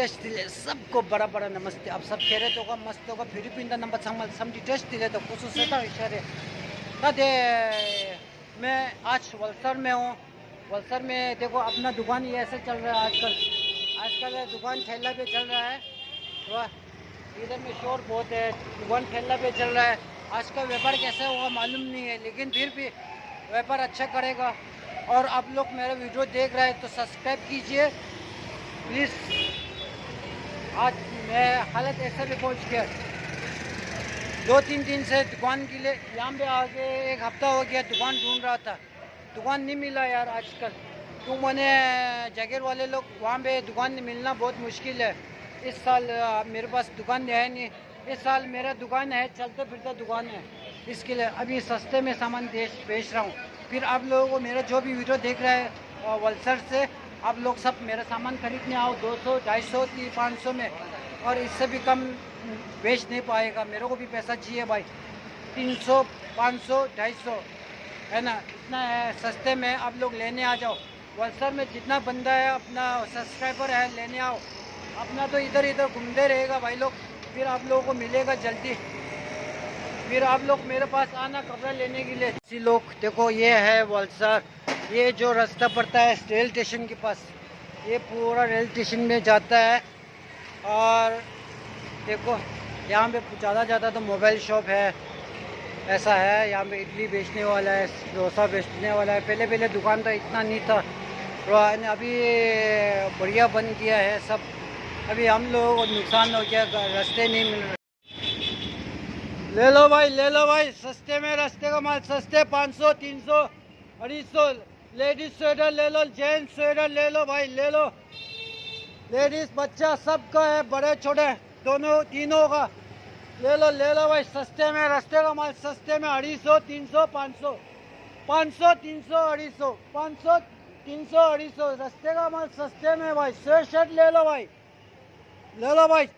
Test दिले सबको बड़ा बड़ा नमस्ते। आप सब कह रहे तो होगा मस्त होगा फिलिपिन का नंबर संग समझी टेस्ट दिले तो खुश होता इशारे तदे। मैं आज वलसर में हूँ। वलसर में देखो अपना दुकान ये ऐसे चल रहा है आजकल। आजकल दुकान ठेला पे चल रहा है। वाह, इधर में शोर बहुत है। दुकान ठेला पे चल रहा है। आज का व्यापार कैसा होगा मालूम नहीं है, लेकिन फिर भी व्यापार अच्छा करेगा। और आप लोग मेरा वीडियो देख रहे हैं तो सब्सक्राइब कीजिए प्लीज़। आज मैं हालत ऐसा भी पहुंच गया, 2-3 दिन से दुकान के लिए यहाँ पे आके 1 हफ्ता हो गया दुकान ढूंढ रहा था। दुकान नहीं मिला यार आजकल, क्यों मैंने जगह वाले लोग वहाँ पे दुकान मिलना बहुत मुश्किल है। इस साल मेरे पास दुकान है नहीं। इस साल मेरा दुकान है, चलते फिरते दुकान है, इसके लिए अभी सस्ते में सामान बेच रहा हूँ। फिर आप लोगों को मेरा जो भी वीडियो देख रहा है वलसर से, आप लोग सब मेरा सामान खरीदने आओ 200, 250, 500 में, और इससे भी कम बेच नहीं पाएगा। मेरे को भी पैसा चाहिए भाई। 300, 500, 250 है ना, इतना है सस्ते में आप लोग लेने आ जाओ। वलसर में जितना बंदा है अपना सब्सक्राइबर है, लेने आओ। अपना तो इधर इधर घूमते रहेगा भाई लोग, फिर आप लोगों को मिलेगा जल्दी। फिर आप लोग मेरे पास आना कपड़ा लेने के लिए। इसी लोग देखो, ये है वलसर। ये जो रास्ता पड़ता है रेल स्टेशन के पास, ये पूरा रेल स्टेशन में जाता है। और देखो यहाँ पे ज़्यादा तो मोबाइल शॉप है, ऐसा है। यहाँ पे इडली बेचने वाला है, डोसा बेचने वाला है। पहले दुकान तो इतना नहीं था, अभी बढ़िया बन गया है सब। अभी हम लोग नुकसान हो गया, रास्ते नहीं मिल रहे। ले लो भाई सस्ते में, रास्ते का माल सस्ते। 500, 300, 250। लेडीज स्वेटर ले लो, जेंट्स स्वेटर ले लो भाई, ले लो। लेडीज बच्चा सबका है, बड़े छोटे दोनों तीनों का। ले लो भाई सस्ते में, रास्ते का माल सस्ते में। 250, 300, 500, 500, 300, 250, 500, 300, 250, रास्ते का माल सस्ते में भाई। शर्ट ले लो भाई, ले लो भाई।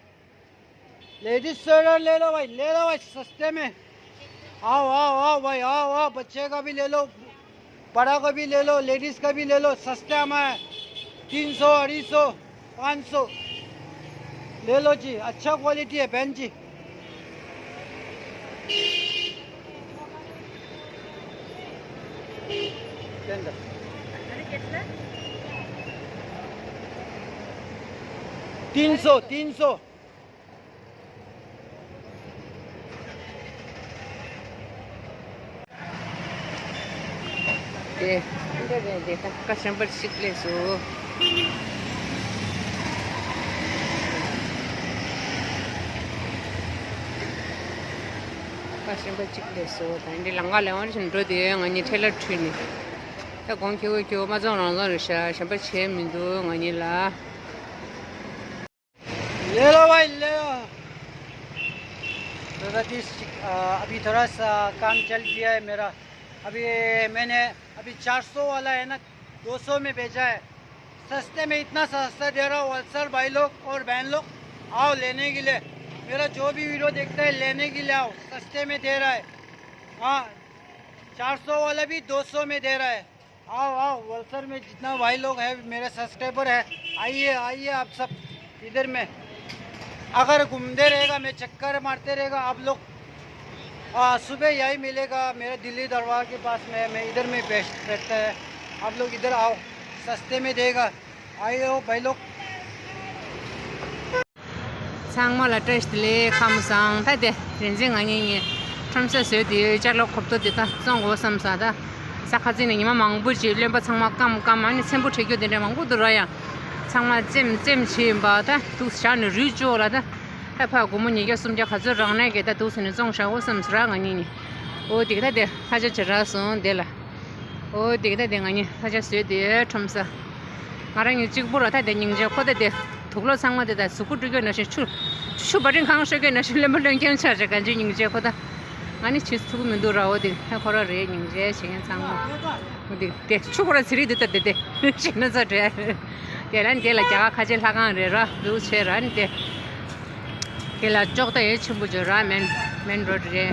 लेडीज स्वेटर ले लो भाई सस्ते में। आओ भाई, आओ। बच्चे का भी ले लो, बड़ा का भी ले लो, लेडीज का भी ले लो, सस्ते में है। 300, 250, 500 ले लो जी, अच्छा क्वालिटी है बहन जी। तीन सौ देखा कस्टमर शिकले सो कस्टमर शिकले सो तांडे लंगा लेवन संतो दे ngani tailor training ta gong kyo ma zong rang zong sha sha ba che min do ngani la ले लो भाई, ले लो। अभी थोड़ा सा काम चल गया है मेरा। मैंने 400 वाला है ना 200 में बेचा है। सस्ते में, इतना सस्ता दे रहा हूँ। वलसर भाई लोग और बहन लोग आओ लेने के लिए। मेरा जो भी वीडियो देखता है लेने के लिए आओ, सस्ते में दे रहा है। हाँ, 400 वाला भी 200 में दे रहा है। आओ वलसर में जितना भाई लोग है मेरे सब्सक्राइबर है, आइए आप सब इधर में। अगर घूमते रहेगा, मैं चक्कर मारते रहेगा आप लोग, सुबह यही मिलेगा मेरे दिल्ली दरबार के पास में। मैं इधर में बैठता है। आप लोग इधर आओ, सस्ते में देगा। आइए भाई लोग। 상마라 टेस्टले खामसांग थादे रेंजिंग आनी 참새 세디 자로 컵도 됐다 정고 삼사다 사카지는 이마 망부지 렘바 상마 깜깜 아니 셈부 체교되네 망부 들어야 상마 잼치 바다 두샤는 리조라다 해파 고문 얘기 숨자 가져 랑나게다 두스는 정샤고 삼스랑 아니니 어디가데 하자 저라서 될라 어디가데 아니 하자 세디 참사 마랑이 찍보라 다데 닝제 코데데 독로 상마데다 수구르게 너시 추버린 강서게 너시 렘벌랭 괜찮아 간지 닝제 코다 아니 치스투면 돌아오디 해코라 레 닝제 신경 상마 어디 대 추고라 지리듯데 신나서 돼 계란 계라 자가 가질 하간 레라 루체란데 계라 쪽다 예 첨부저 라멘 맨 로드에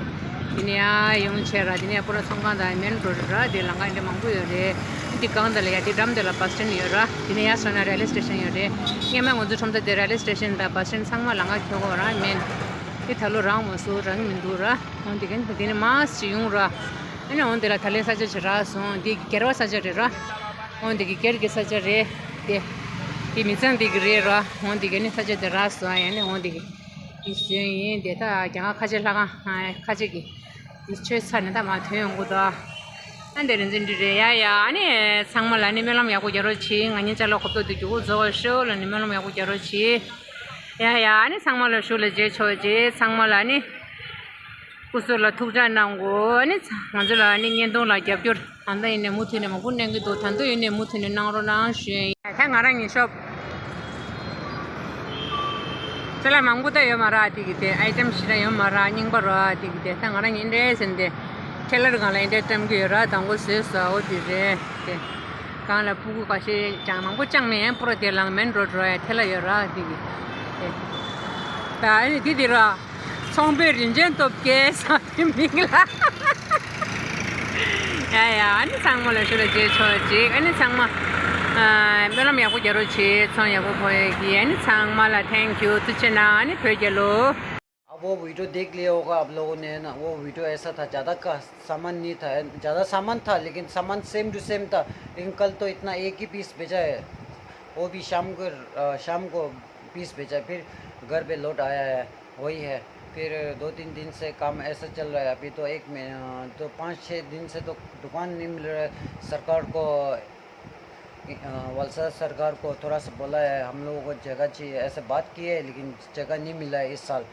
Dinia yung chera dinia pura songkanda main road ra di langa inde mangbu yore di kangda le di dam de la bus stand yora dinia sona railway station yore ngema ngonju thomda de railway station da bus stand sangma langa kyogo ra main di thalo rang mo so rang mindu ra on di gen di mas yung ra ane on de la thale sa jara so di kerwa sa jara on di ker ke sa jare di misan di gre ra on di gen sa jara so ane on di 이제 데이터 제가 가질라가 가지기 이체 산다 마트용 거다 안 되는 진들이 야야 아니 상말 아니면 야고 저렇지 아니 잘로 것도 되고 저걸 쇼를 아니면 야고 저렇지 야야 아니 상말로 쇼를 제 쳐지 상말 아니 kusola thuja nango ani manjula ani nyendong la gyap yor anda ine muthine ma gun nengi do thando ine muthine nangro na she tha ngarang ni shop चला मांगू तो यो मारा आती किते item शिरा यो मारा निंग बरो आती किते तंगरा निंदे संदे टेलर गाला इंदे टम के योरा तंगो से साओ दिरे ते काला पुगु कासे चांग मांगू चांग ने पुरो ते लांग मेन रोड रो टेलर योरा आती किते ता नि दिदिरा सोंबे रिंजेन तो के साथी मिगला या अनि सांगमला शुले जे छोजी अनि सांगमा मेरा मैं आपको जरूर चाहिए तो ये वो बोलेगी यानी सांगमाला थैंक यू तुझे ना नहीं फिर चलो अब वो वीडियो देख लिया होगा आप लोगों ने ना वो वीडियो ऐसा था ज़्यादा का सामान नहीं था ज़्यादा सामान था लेकिन सामान सेम टू सेम था लेकिन कल तो इतना एक ही पीस भेजा है वो भी शाम को पीस भेजा फिर घर पे लौट आया है वही है फिर 2-3 दिन से काम ऐसा चल रहा है अभी तो तो 5-6 दिन से तो दुकान नहीं मिल रहा है सरकार को वलसाड सरकार को थोड़ा सा बोला है हम लोगों को जगह चाहिए ऐसे बात की है लेकिन जगह नहीं मिला है इस साल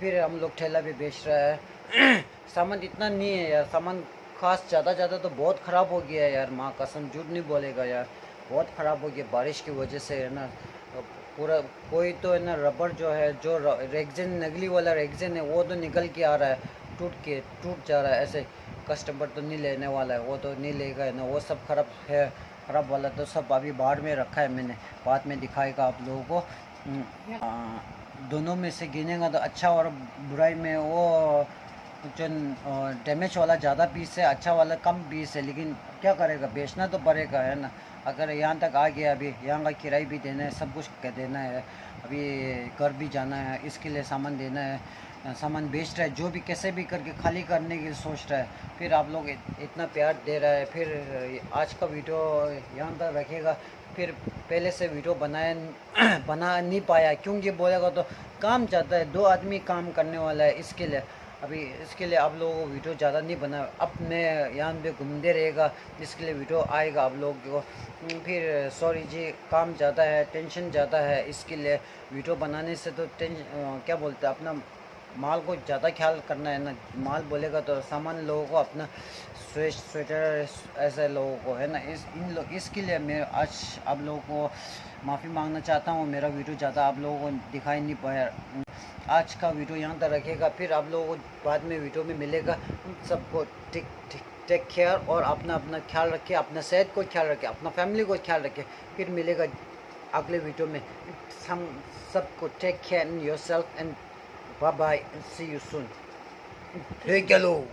फिर हम लोग ठेला भी बेच रहा है सामान इतना नहीं है यार सामान खास ज़्यादा तो बहुत ख़राब हो गया है यार माँ कसम झूठ नहीं बोलेगा यार बहुत ख़राब हो गया बारिश की वजह से है ना पूरा कोई तो है ना रबर जो है जो रेगजिन नगली वाला रेगजिन है वो तो निकल के आ रहा है टूट जा रहा है ऐसे कस्टमर तो नहीं लेने वाला है वो तो नहीं लेगा है ना वो सब ख़राब वाला तो सब अभी बाहर में रखा है मैंने बाद में दिखाएगा आप लोगों को दोनों में से गिनेगा तो अच्छा और बुराई में वो जो डैमेज वाला ज़्यादा पीस है अच्छा वाला कम पीस है लेकिन क्या करेगा बेचना तो पड़ेगा है ना अगर यहाँ तक आ गया अभी यहाँ का किराया भी देना है सब कुछ देना है अभी घर भी जाना है इसके लिए सामान देना है सामान बेच रहा है जो भी कैसे भी करके खाली करने की सोच रहा है फिर आप लोग इतना प्यार दे रहा है फिर आज का वीडियो यहाँ तक रखेगा फिर पहले से वीडियो बना नहीं पाया क्योंकि बोलेगा तो काम जाता है 2 आदमी काम करने वाला है इसके लिए आप लोगों को वीडियो ज़्यादा नहीं बना अब मैं यहाँ पे घूमते रहेगा इसके लिए वीडियो आएगा आप लोगों को फिर सॉरी जी काम ज़्यादा है टेंशन ज़्यादा है इसके लिए वीडियो बनाने से तो क्या बोलते हैं अपना माल को ज़्यादा ख्याल करना है ना माल बोलेगा तो सामान लोगों को अपना स्वेटर ऐसे लोगों को है ना इसके लिए मैं आज आप लोगों को माफ़ी मांगना चाहता हूँ मेरा वीडियो ज़्यादा आप लोगों को दिखाई नहीं पाया आज का वीडियो यहाँ तक रखेगा फिर आप लोगों को बाद में वीडियो में मिलेगा सबको टेक केयर और अपना ख्याल रखें अपना सेहत को ख्याल रखें अपना फैमिली को ख्याल रखें फिर मिलेगा अगले वीडियो में हम सबको take care in yourself and bye bye and see you soon. Hey, hello.